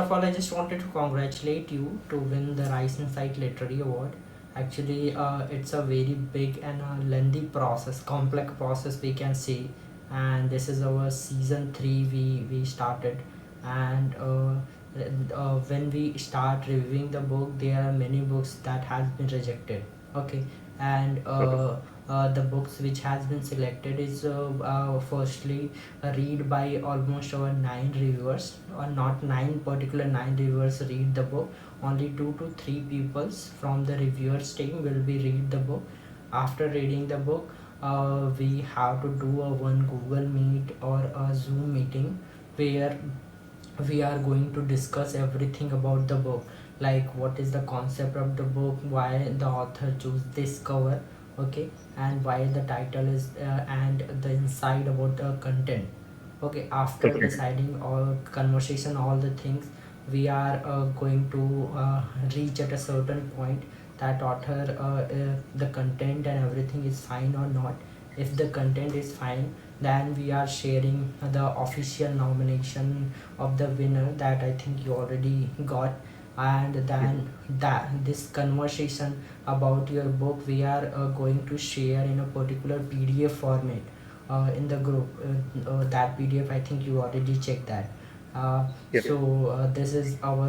of all, I just wanted to congratulate you to win the Rice Insight Literary Award. Actually, it's a very big and a lengthy process, complex process we can say. And this is our season three. We started, and when we start reviewing the book, there are many books that has been rejected. Okay, and Okay. the books which has been selected is firstly read by almost our nine reviewers, or not nine particular nine reviewers read the book. Only two to three peoples from the reviewers team will be read the book. After reading the book, we have to do a one Google Meet or a Zoom meeting where we are going to discuss everything about the book, like what is the concept of the book, why the author choose this cover, okay, and why the title is and the insight about the content. Okay, after Okay. deciding all conversation, all the things, we are going to reach at a certain point that author the content and everything is fine or not. If the content is fine, then we are sharing the official nomination of the winner that I think you already got. And then that this conversation about your book, we are going to share in a particular PDF format in the group. That PDF, I think you already checked that. Yeah. This is our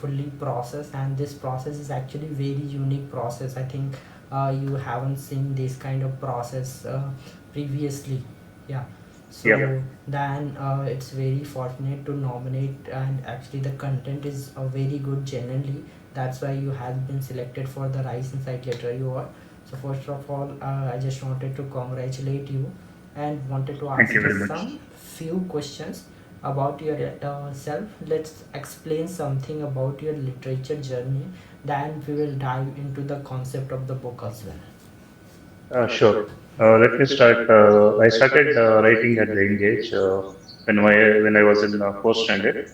fully process, and this process is actually very unique process. I think you haven't seen this kind of process previously. Yeah. Yeah. So then it's very fortunate to nominate, and actually the content is very good genuinely. That's why you have been selected for the Rice Insight Literary Award. So first of all, I just wanted to congratulate you and wanted to Thank ask you you very much. some few questions about your self. Let's explain something about your literature journey. Then we will dive into the concept of the book as well. Sure. Let me start. I started writing at the young age when I was in fourth standard.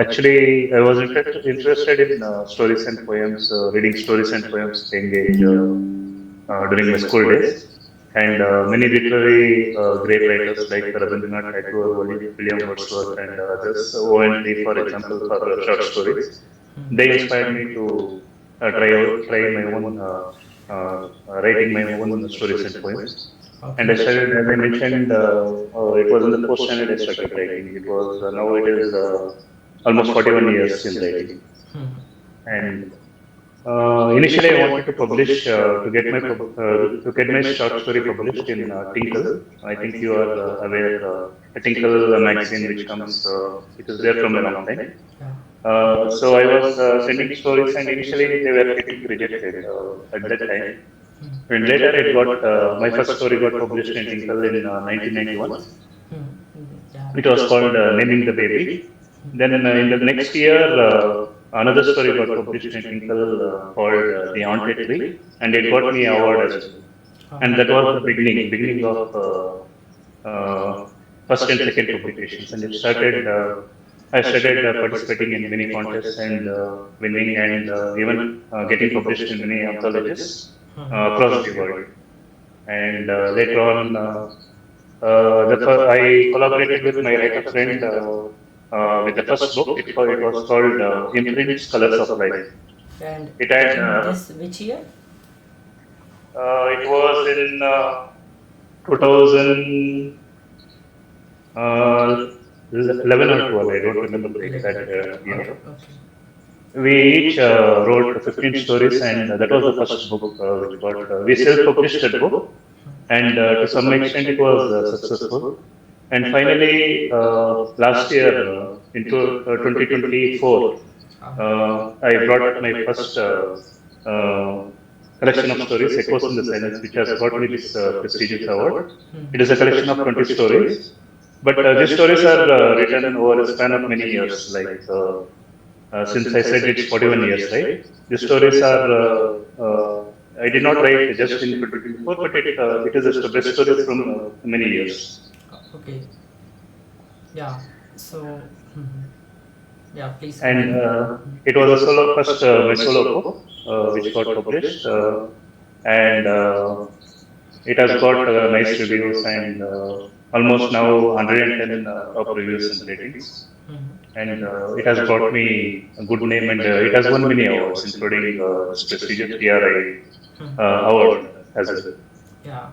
Actually, I was interested in stories and poems, reading stories and poems at the young age during my school days. And many literary great writers like Rabindranath Tagore, William Wordsworth, and others, O.N.T., for example, for short stories, they inspired me to try my own writing my own stories and poems. And I started, as I mentioned, it was in the fourth standard I started writing. It was now it is almost 41 years in writing. And initially, I wanted to publish to get my short story published in Tinkle. I think you are aware, a Tinkle magazine which is there from a long time. So I was sending stories, and initially they were getting rejected at that time. And later, it got my first story got published in Tinkle in 1991. It was called Naming the Baby. Then in the next year, another story got published in Tinkle called The Haunted Tree, and it got me award as well. And that was the beginning of first and second publications. And it started. I started participating in many contests and winning, and even getting published in many anthologies across the world. And later on, I collaborated with my writer friend with the first book. It was called Imprints Colors of Life. And It had in this which year? it was in 2011 or 12. I don't remember the exact year. Okay. We each wrote 15 stories, and that was the first book which got. We self-published that book, and to some extent, it was successful. And finally, last year, into 2024, I brought up my first uh, collection of stories, Echoes in the Silence, which has got me this prestigious award. It is a collection of 20 stories, but these stories are written over a span of many years. Since I said it's 41 years, right? These stories are, I did not write just in 2024, but it is a best stories from many years. Okay. Yeah. So. Yeah. Please And continue. it was a my solo book, which got published, and it has got nice reviews and almost now 110 top reviews and ratings. and it has brought me a good name, and it has won many awards, including this prestigious PRI award as well. Yeah.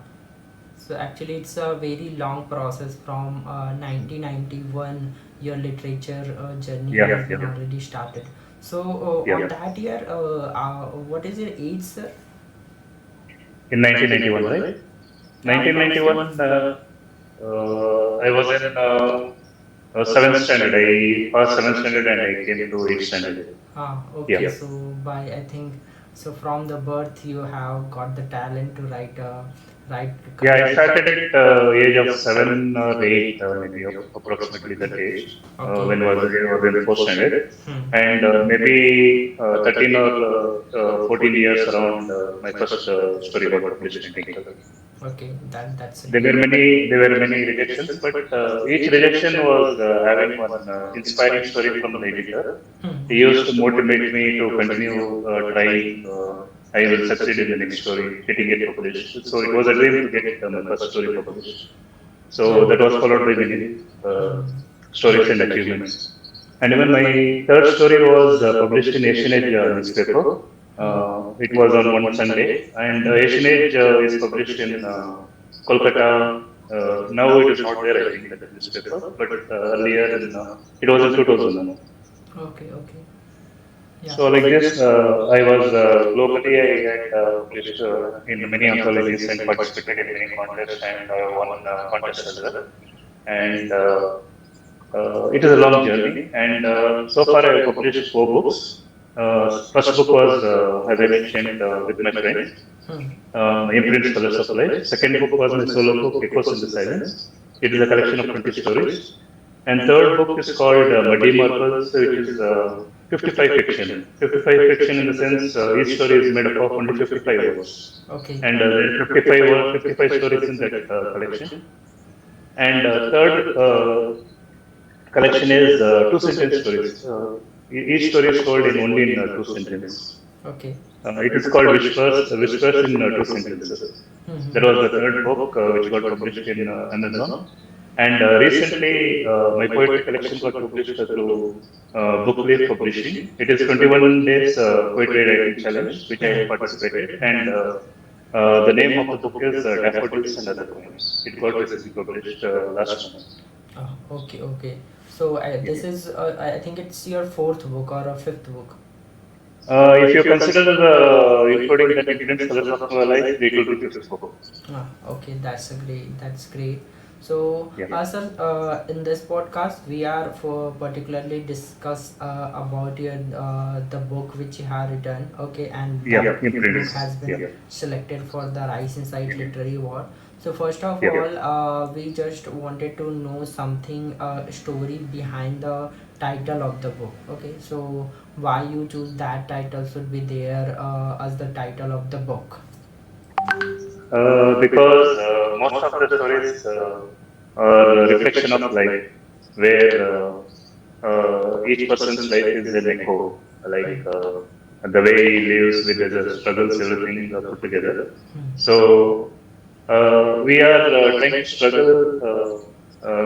So actually, it's a very long process from 1991. Your literature journey Yeah, has yeah, been already started. So yeah. on that year, what is your age, sir? In 1991, right? Yeah, approx. 1991, I was in seventh standard. I passed seventh standard and I came to eighth standard. Okay. Yeah. So by I think so from the birth you have got the talent to write Yeah, I correct. started at age of 7 or 8, maybe approximately that age, Okay. when was in fourth standard, and maybe Maybe 13 or 14 years 14 years around, around my my first first story got story got published in published in Gangapalli. Gangapalli. Okay, that's There were great. many Many rejections, rejections, but but each each rejection rejection was was having having one one inspiring inspiring story story from from the the editor. editor. He He used to used to motivate motivate me me to to continue continue trying. trying. I will I will succeed in the succeed in the next next story, story, getting getting it it published. published. So it So was it a was a dream to dream to get get my my first first story story published. published. So So that was that was followed by followed by many many uh, stories stories and and achievements. achievements. And even And even my my third third story story was was published in published in Asian Age Asian Age newspaper. newspaper. It It was was on on one one Sunday, Sunday, and and Asian Asian Age Age is is published published in in Kolkata. Kolkata. Now it Now is it is not not there, I there, I think, that think, that newspaper, newspaper, but but earlier earlier in it it was was in in 2001. 2001. Okay, okay. Yeah. So, So like like this, this, I was I was globally, I globally I had had published published in in many many anthologies anthologies and and participated in participated in many many contests contests and and won won contests as contests as well. well. And And it is a it is a long long journey. journey. And And so so far, I far, have I have published published four four books. books. First book First book was, was, as I as I mentioned, mentioned, with my with my friends. friends. Imprints Imprints Colors of Colors of Life. Life. Second book Second was book my was my solo solo book, book, Echoes in Echoes the in the Silence. Silence. It is a It is a collection of collection of 20 20 stories. stories. And And third third book book is is called called Muddy Muddy Marbles, Marbles, which which is is 55 55 fiction. fiction. 55 55 fiction in fiction the in the sense sense each each story is story is made up made of up of only only 55 55 words. words. Okay. And And there are there are 55 55 55 stories in stories in that that collection. collection. And And third third collection collection is is two two sentence sentence stories. stories. Each Each story is story is told in told in only in only in two two sentences. sentences. Okay. It is It is called called Whispers Whispers in in two two sentences. sentences. That That was the was the third third book book which which got got published published in in Amazon. Amazon. And And recently, recently, my my poetry poetry collection collection got got published published through through Bookleaf Bookleaf Publishing. Publishing. It is It is 21 21 days days poetry poetry writing writing challenge, challenge, which I which I have have participated. participated. And And the the name name of the of the book book is is Daffodils and Daffodils and Other Other Poems. Poems. It It got got recently recently published published last last month. month. Okay, okay. So Yeah. this is I think it's your fourth book or a fifth book. If you If you consider consider including that including that Imprints Imprints Colors of Colors of Life, Life, it will it be will be fifth fifth book. book. Okay, that's a great. That's great. So, Yeah. sir, in this podcast, we are for particularly discuss about your the book which you have written. Okay, and Yeah. that book Imprints. has Yeah. been selected for the Rise Insight Literary Award. So first of Yeah. all, we just wanted to know something story behind the title of the book. Okay, so why you choose that title should be there as the title of the book. Because Because most of most the of the stories stories are a are a reflection of reflection of life, life, where where each each person's person's life life is is an an echo, echo, like like the the way way he he lives lives with with his his struggles, struggles, everything everything put put together. together. So So we are we trying are to trying to struggle. struggle.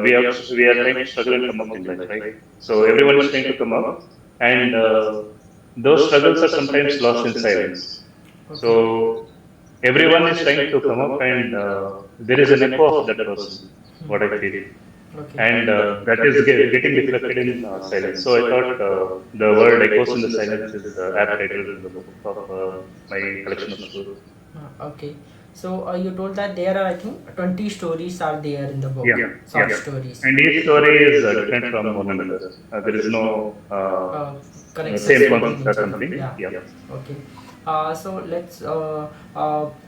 We are We are trying to trying to struggle and struggle come and up come in up life, in life, right? right? So So everyone is everyone is trying to trying to come come up, up, and and those those struggles are struggles are sometimes sometimes lost in lost in silence. silence. Okay. So So everyone is everyone is trying to trying to come up, come up, and and there is there an is an echo of echo of that that person. person. What I What I feel, feel. Okay. and And that that is is getting getting reflected reflected in in silence. silence. So I So I thought thought the the word word "echoes in echoes the in the silence" silence is is the the apt apt title title to to the the book book of my collection of collection of stories. stories. Okay. So you told that there are I think 20 stories are there in the book. Yeah, Yeah. yeah. Short stories. And And each each story story is is different different from from one one another. another. There is There is no no correct same something. something. Yeah. Yeah. Okay. So let's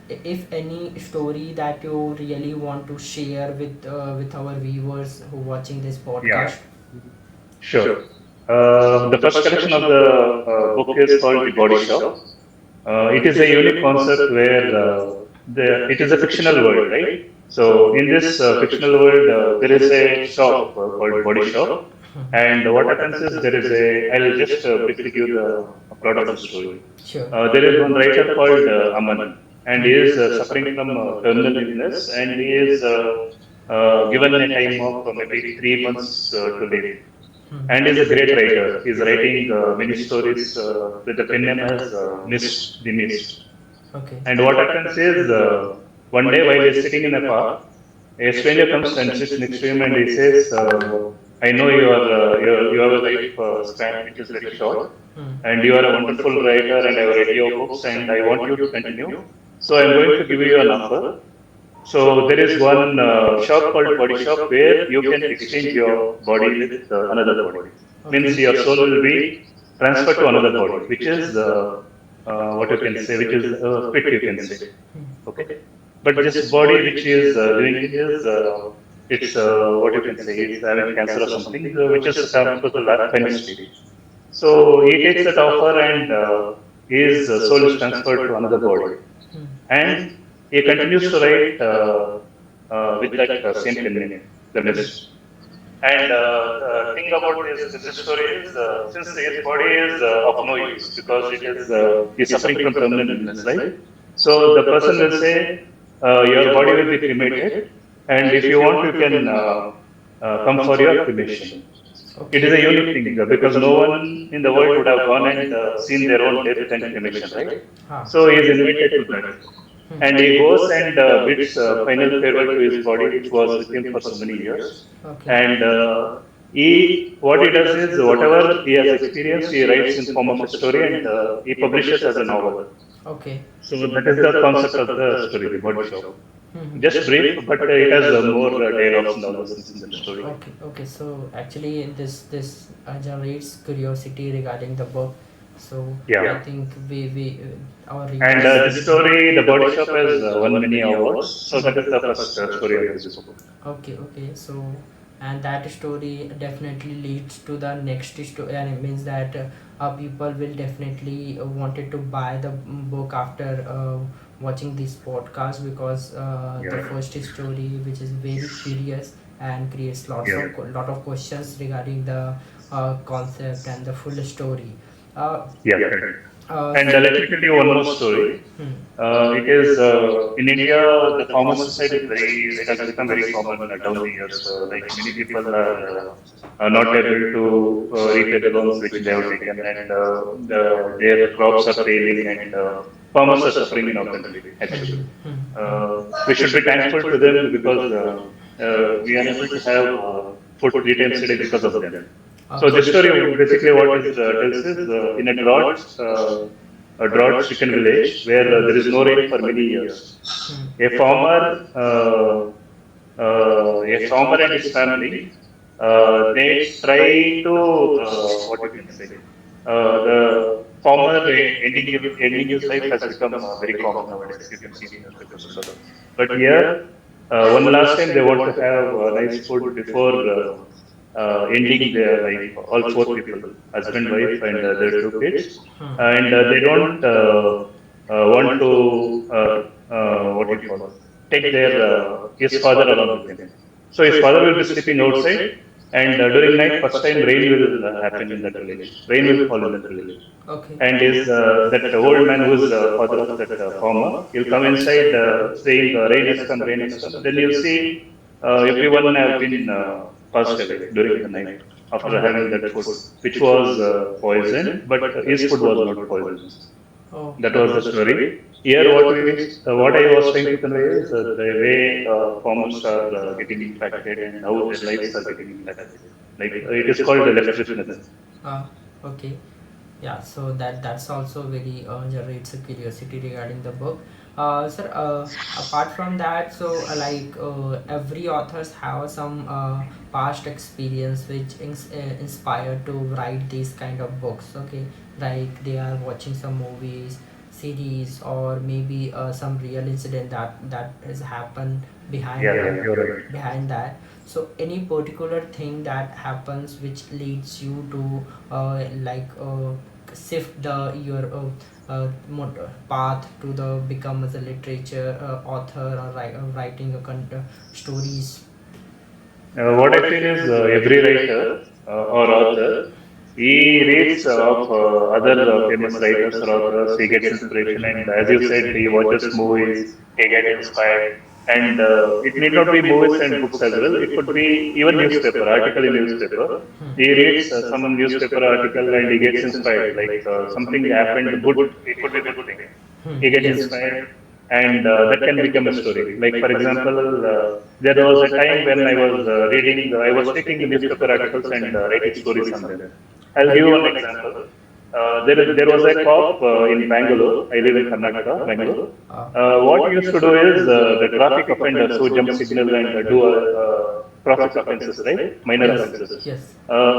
if any story that you really want to share with our viewers who watching this Yeah, podcast. sure. Sure. The The first first collection collection of of the the book book is is called The called The Body Body Shop. Shop. It is It a is a unique unique concept concept where where it is it a is a fictional fictional world, world, right? right? So So in in this this fictional fictional world, world, there there is is a a shop shop called called Body Body Shop. Shop. And And what what happens happens is is there is I'll I'll just just briefly briefly give give a a plot of plot the of the story. story. Sure. There is There is one one writer writer called called Aman, Aman, and he and he is is suffering suffering from from terminal terminal illness, illness, and he and he is is given a given a time of time of maybe maybe 3 months 3 months to to live. live. Hmm. and is a great writer. He's writing many stories with the pen name as Mist, the Mist. Okay. And what happens is one day while he's sitting in a park, a stranger comes and sits next to him and he says, "I know you have a life span which is very short, Hmm. and you are a wonderful writer, and I have read your books, and I want you to continue. So I'm going to give you an offer. So there is one shop called Body Shop where you can exchange your body with another body. Means your soul will be transferred to another body, which is what you can say, which is fit, you can say. Okay, but this body which he is living in is it's what you can say, it's having cancer or something, which is come to the final stage. So he takes that offer and his soul is transferred to another body, and he continues to write with that same pen name, the Mist. And the thing about this story is, since his body is of no use because it is he's suffering from terminal illness, right? So the person will say, your body will be cremated, and if you want, you can come for your cremation. It is a unique thing because no one in the world would have gone and seen their own death and cremation, right? Ah. So he is invited to that, and he goes and bids final farewell to his body, which was with him for so many years. Okay. And he, what he does is, whatever he has experienced, he writes in form of a story, and he publishes as a novel. Okay. So that is the concept of the story, the Body Shop. Mhm. Just brief, but it has more dialogues and all those things in that story. Okay, okay. So actually, in this generates curiosity regarding the book. So Yeah. I think we our And readers. this story, The Body Shop, has won many awards. So that is the first story of this book. Okay, okay. So, and that story definitely leads to the next story, and it means that people will definitely wanted to buy the book after watching this podcast because the Yeah. first story, which is very curious and creates lots Yeah. of lot of questions regarding the concept and the full story. Uh, Yeah, correct. And so, let me tell you one more story. hmm. It is in India, the farmer suicide is very, it has become very common down the years. Like many people are not able to repay the loans which they have taken, and their crops are failing, and farmers are suffering in our country, actually. We should be thankful to them because we are able to have food 3 times a day because of them. So this story basically what it tells is in a drought-stricken village where there is no rain for many years. A farmer, a farmer and his family, they try to what you can say. The farmer ending his life has become very common nowadays. You can see in newspapers and all. But here, one last time they want to have nice food before ending their life. All four people, husband, wife, and their 2 kids, and they don't want to what you call take their his father along with him. So his father will be sleeping outside, and during night, first time rain will happen in that village. Rain will fall in that village, Okay. and is that old man who is father of that farmer, he'll come inside saying, "Rain has come, rain has come." Then you'll see everyone have been passed away during the night after having that food, which was poisoned, but his food was not poisoned. Oh. That was the story. Here, what I was trying to convey is the way farmers are getting impacted and how their lives are getting impacted. Like it is called the left with nothing. Okay. Yeah, so that's also very generates a curiosity regarding the book. Sir, apart from that, so every authors have some past experience which inspired to write these kind of books. Okay, like they are watching some movies, series, or maybe some real incident that has happened behind Yeah, yeah, you're right. behind that. So any particular thing that happens which leads you to shift the your path to the become as a literature author or writing a stories. What I feel is every writer or author, he reads of other famous writers or authors. He gets inspiration, and as you said, he watches movies. He gets inspired. And it need not be movies and books as well. It could be even newspaper, article in newspaper. He reads some newspaper article and he gets inspired. Like something happened good, it could be good thing. He get Yes. inspired, and that can become a story. Like for example, there was a time when I was reading, I was taking the newspaper articles and writing stories on them. I'll give you one example. There was a cop in Bangalore. I live in Karnataka, Bangalore. What he used to do is the traffic offenders who jump signal and do traffic offenses, right? Minor Yes. offenses. Yes.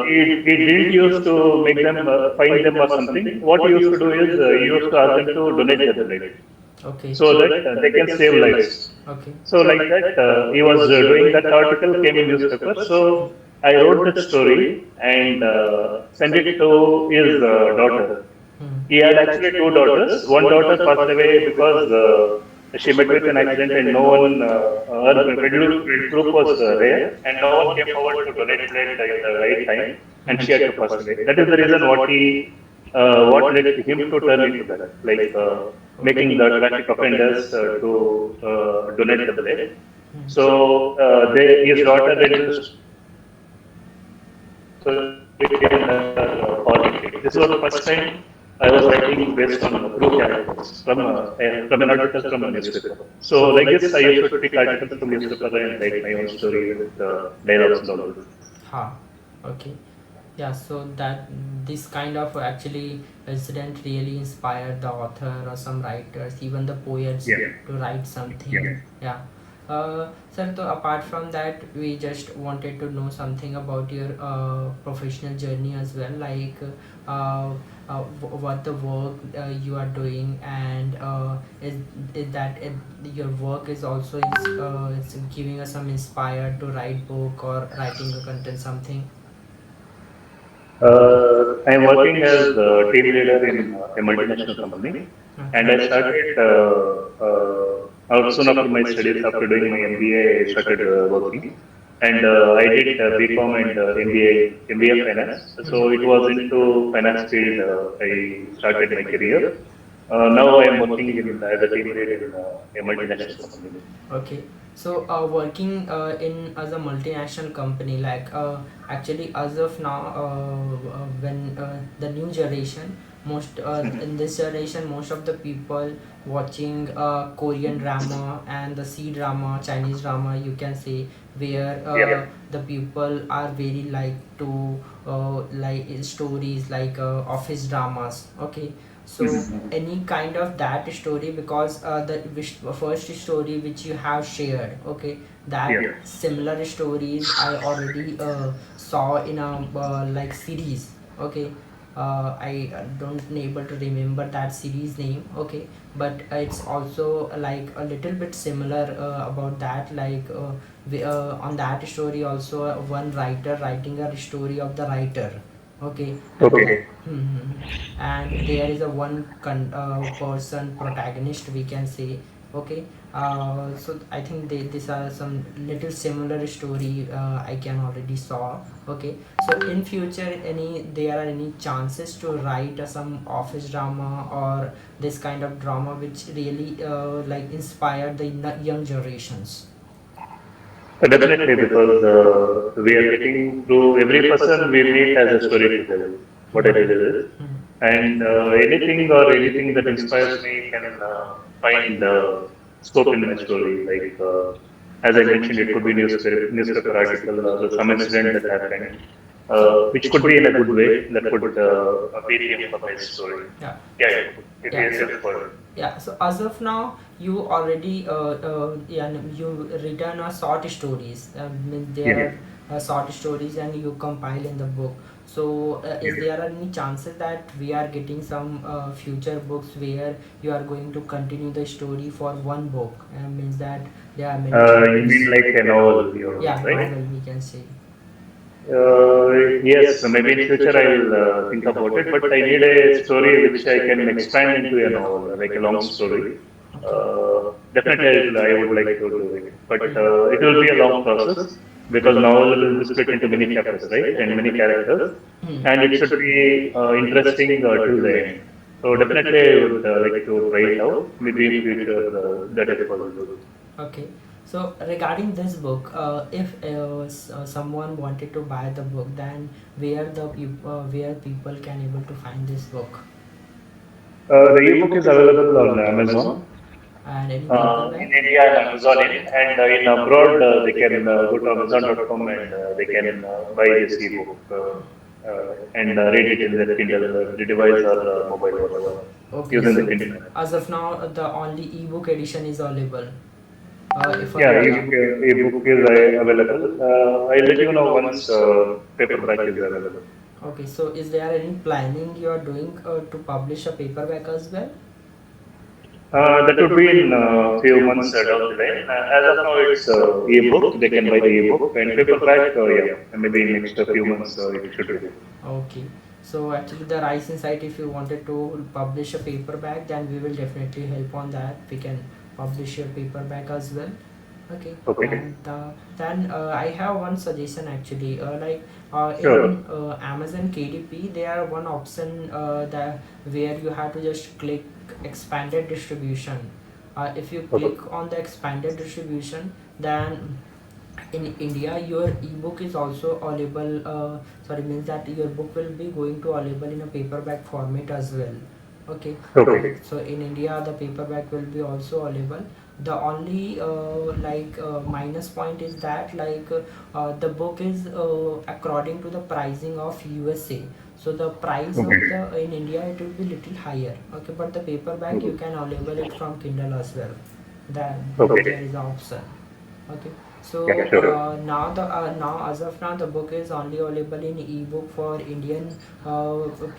He didn't used to make them fine them or something. What he used to do is he used to ask them to donate their blood Okay. so that they can save lives. Okay. So like that, he was doing that article came in newspaper. So I wrote that story and sent it to his daughter. He had actually two daughters. One daughter passed away because she met with an accident and no one, her blood group was rare and no one came forward to donate blood at the right time and she had to pass away. That is the reason what led him to turn into that, like making the traffic offenders to donate the blood. So his daughter read the story and politics. This was the first time I was writing based on true characters from an article from a newspaper. So like this, I used to pick articles from newspaper and write my own story with dialogues and all those. Ha. Okay. Yeah, so that this kind of actually incident really inspired the author or some writers, even the poets, Yeah. to write something. Yeah. Yeah. Sir, so apart from that, we just wanted to know something about your professional journey as well, like what the work you are doing, and is that your work is also it's giving us some inspired to write book or writing a content something. I am working as a team leader in a multinational company, and I started soon after my studies. After doing my MBA, I started working, and I did BCom and MBA finance. So it was into finance field. I started my career. Now I am working as a team leader in a multinational company. Okay, so working in as a multinational company, like actually as of now, when the new generation, most in this generation, most of the people watching Korean drama and the C drama, Chinese drama, you can say, where Yeah. the people are very like to like stories like office dramas. Okay, so any kind of that story, because the first story which you have shared, okay, that Yeah. similar stories I already saw in a like series. Okay, I don't able to remember that series name. Okay, but it's also like a little bit similar about that, like on that story also, one writer writing a story of the writer. Okay, and Okay. and there is a one person protagonist, we can say. Okay, so I think these are some little similar story I can already saw. Okay, so in future, any there are any chances to write some office drama or this kind of drama which really like inspire the young generations. Definitely, because we are getting through every person we meet has a story to tell. What I believe is, and anything or anything that inspires me can find scope in my story. Like as I mentioned, it could be newspaper article or some incident that happened, which could be in a good way. That could be the end of my story. Yeah. Yeah, it could. It Yeah. is for. Yeah, so as of now, you already yeah, you written a short stories. Means there Yeah. are short stories and you compile in the book. So is Yeah. there any chances that we are getting some future books where you are going to continue the story for one book? Means that there are many You chapters. mean like a novel, Yeah, right? novel, we can say. Yes, maybe in future I'll think about it, but I need a story which I can expand into a novel, like a long story. Okay. Definitely, I would like to do it, but it will be a long process because novel will be split into many chapters, right, and many characters, and it should be interesting till the end. So definitely, I would like to try it out. Maybe in future that is possible. Okay. So regarding this book, if someone wanted to buy the book, then where people can able to find this book, The ebook is available on Amazon. and any paperback? In India, and Amazon in abroad, they can go to Amazon.com and they can buy this ebook and read it in their Kindle device or mobile, whatever, Okay, using the so Kindle app. as of now, the only ebook edition is available. If Yeah, I ebook is available. I'll let you know once paperback is available. Okay, so is there any planning you are doing to publish a paperback as well? That would be in a few months down the line. As of now, it's ebook. They can buy the ebook and paperback. Yeah, maybe in next few months it should be. Okay, so actually the Rise Insight, if you wanted to publish a paperback, then we will definitely help on that. We can publish your paperback as well. Okay, Okay, and then I have one suggestion actually. sure. In Amazon KDP, there are one option that where you have to just click expanded distribution. If you Okay. click on the expanded distribution, then in India your ebook is also available. Sorry, means that your book will be going to available in a paperback format as well. Okay, Okay. so in India the paperback will be also available. The only minus point is that the book is according to the pricing of USA. So the price of Okay. the in India it will be little higher. Okay, but the paperback you can available it from Kindle as well. That Okay. there is an option. Okay, so Yeah, sure. now as of now the book is only available in ebook for Indian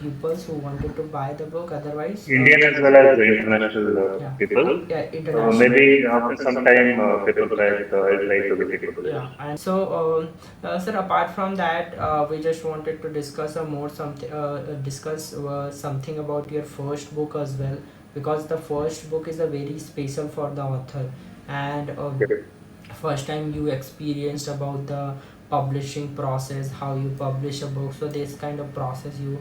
pupils who wanted to buy the book. Otherwise, Indian as well as the international yeah, people. yeah, international. Maybe after some time, paperback, I'll try to get it published. Yeah, and so sir, apart from that, we just wanted to discuss something about your first book as well, because the first book is a very special for the author, and Okay. first time you experienced about the publishing process, how you publish a book. So this kind of process you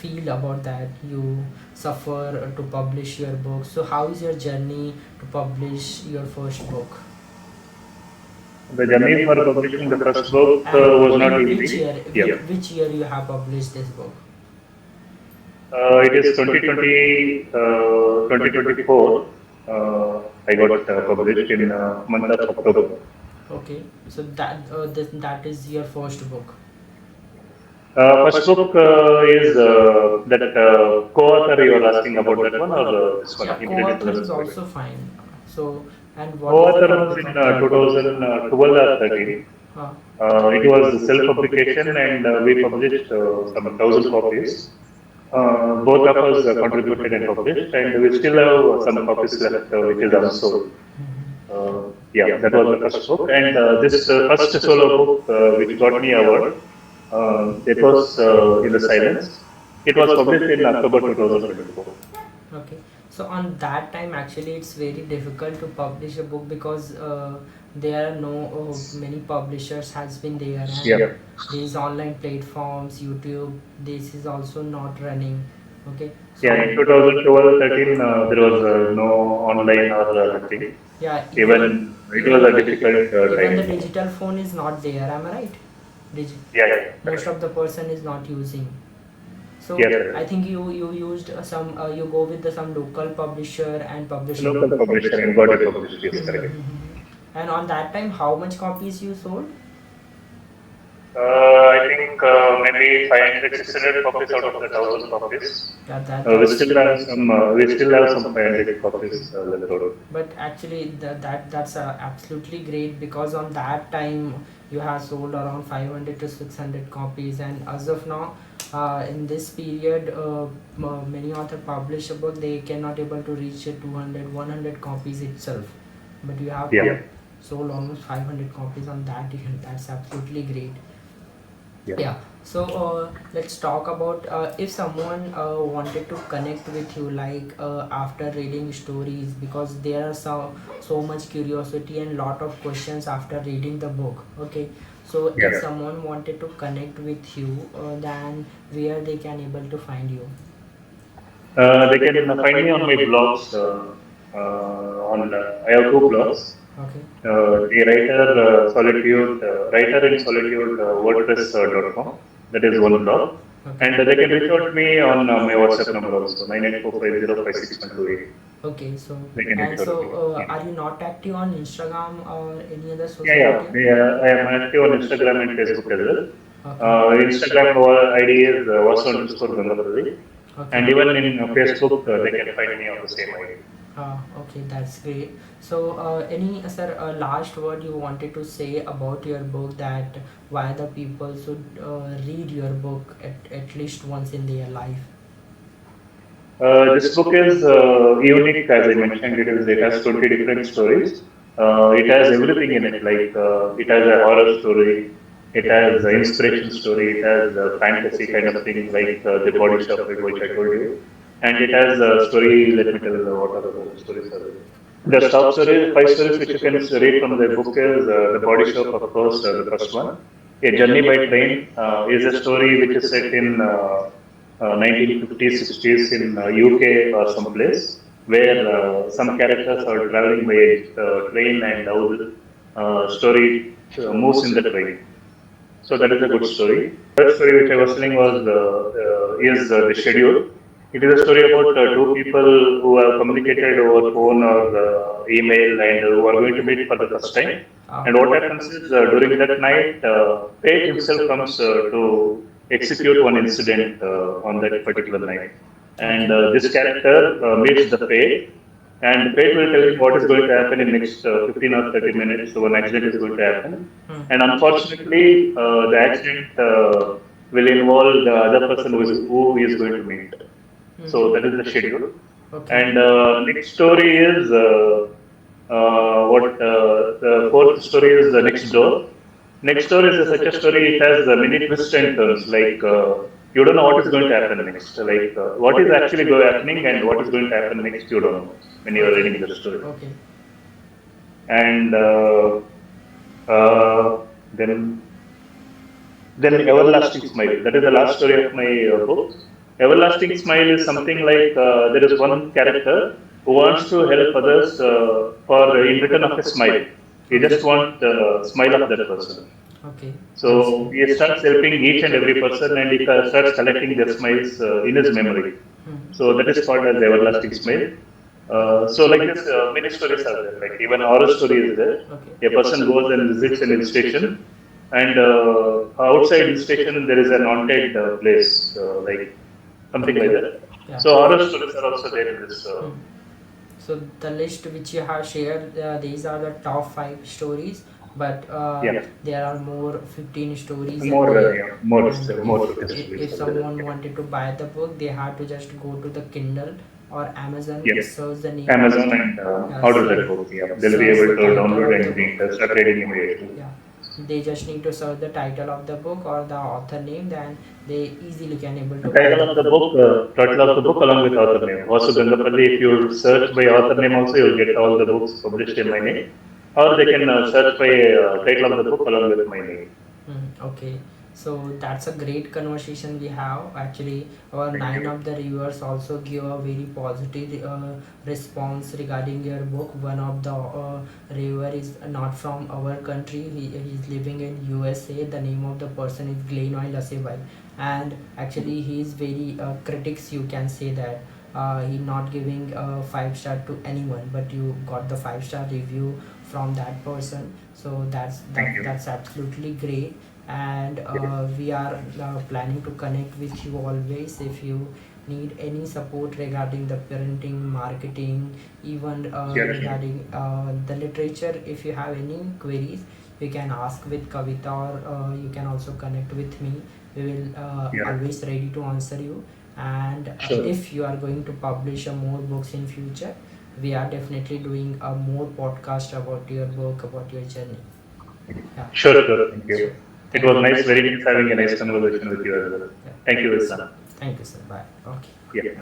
feel about that you suffer to publish your book. So how is your journey to publish your first book, The journey for publishing the first book was and not in easy. Yeah. which year you have published this book? It is 2020, 2024. I got published in month of October. Okay, so that is your first book. First book is that co-author you are asking about that one or this one, Yeah, Intelligent co-author is Classified. also fine. So, and what is the Co-author was topic in of that? 2012 or 13. Huh. It was self-publication and we published some 1,000 copies. Both of us contributed and published, and we still have some copies left which is unsold. Yeah, that was the first book, and this first solo book which got me award. It was in the silence. It was published in October 2024. Okay, so on that time actually it's very difficult to publish a book because there are no many publishers has been there, Yeah, and these online platforms, YouTube, this is also not running. Okay, so yeah. In 2012, 13, there was no online or nothing. yeah, Even it was a difficult even the time. digital phone is not there. Am I right? Yeah, yeah, Most correct. of the person is not using. So Yes, I correct. think you used some you go with some local publisher and publish it. Local publisher and got it published. Yes, correct. And on that time, how much copies you sold? I think maybe 500, 600 copies out of the 1,000 copies. Yeah, We still have some. We still have some 500 copies left out. but actually that's absolutely great, because on that time you have sold around 500 to 600 copies, and as of now in this period many author publish a book, they cannot able to reach 200 100 copies itself, but you have Yeah. sold almost 500 copies on that year. That's absolutely great. Yeah. Yeah, so let's talk about if someone wanted to connect with you, after reading stories, because there are so much curiosity and lot of questions after reading the book. Okay, so if Yeah. someone wanted to connect with you, then where they can able to find you? They can find me on my blogs. On I have two blogs. Okay. The writer in solitude WordPress.com. That is one blog. Okay. And they can reach out to me on my WhatsApp number also, 984505612. Okay. So They can and reach out so to me. Yeah. are you not active on Instagram or any other Yeah, social yeah. media? I am active on Instagram and Facebook as well. Okay. Instagram ID is Vasu underscore Gangapalli. Okay. And even in Facebook, they can find me on the same ID. Okay, that's great. So, any sir, last word you wanted to say about your book, that why the people should read your book at least once in their life? This book is unique, as I mentioned. It has 20 different stories. It has everything in it. Like it has a horror story, it has an inspiration story, it has a fantasy kind of thing like the Body Shop, which I told you, and it has a story. Let me tell what are the stories are there. The top story, five stories which you can read from the book is the Body Shop, of course, the first one. A Journey by Train is a story which is set in 1950s, 60s in UK or someplace where some characters are traveling by a train and how the story moves in the train. So that is a good story. Third story which I was telling was is the schedule. It is a story about two people who have communicated over phone or email and who are going to meet for the first time. And what happens is during that night, fate himself comes to execute one incident on that particular night. And this character meets the fate, and the fate will tell him what is going to happen in next 15 or 30 minutes. So an accident is going to happen, and unfortunately, the accident will involve the other person who is going to meet. So that is the schedule. Okay. And next story is what the fourth story is the next door. Next door is such a story. It has many twists and turns. Like you don't know what is going to happen next. Like what is actually happening and what is going to happen next. You don't know when you are Okay. reading the story. Okay. And uh, then Everlasting Smile. That is the last story of my book. Everlasting Smile is something like there is one character who wants to help others for in return of a smile. He just wants the smile of that person. Okay. That's So he starts helping each and every person, and he starts collecting their smiles in his memory. So that is called as Everlasting Smile. So like this, many stories are there. Like even horror story is there. okay. A person goes and visits an hill station, and outside hill station there is an haunted place, like something like that. Yeah. So horror stories are also there in this. So the list which you have shared, these are the top 5 stories, but Yeah, there are more 15 stories in more there. yeah, more And more if stories are there. someone wanted to buy the book, they have to just go to the Kindle or Amazon, Yeah, search the name of Amazon the and order that book. Yeah, they'll be search able the to title download of the and book. start reading immediately. Yeah, they just need to search the title of the book or the author name, then they easily can able to buy the book. Title of the book along with author name. Vasu Gangapalli, if you search by author name also, you'll get all the books published in my name. Or they can search by title of the book along with my name. Okay, so that's a great conversation we have. Actually, our Thank nine you. of the reviewers also give a very positive response regarding your book. One of the reviewer is not from our country. He's living in USA. The name of the person is Glenoy Lasebai, and actually he is very critics. You can say that. He not giving 5 star to anyone, but you got the 5 star review from that person, so Thank you. that's absolutely great. And we are planning to connect with you always if you need any support regarding the parenting, marketing, even Yeah, sure. regarding the literature. If you have any queries, you can ask with Kavita, or you can also connect with me. We will Yeah, always ready to answer you. And sure. if you are going to publish more books in future, we are definitely doing a more podcast about your book, about your journey. Yeah. Sure, sure. Thank you. Sure. It Thank was you. nice, very nice having a nice conversation with you as well. Yeah. Thank you, Islam. Thank you, sir. Bye. Okay. Yeah.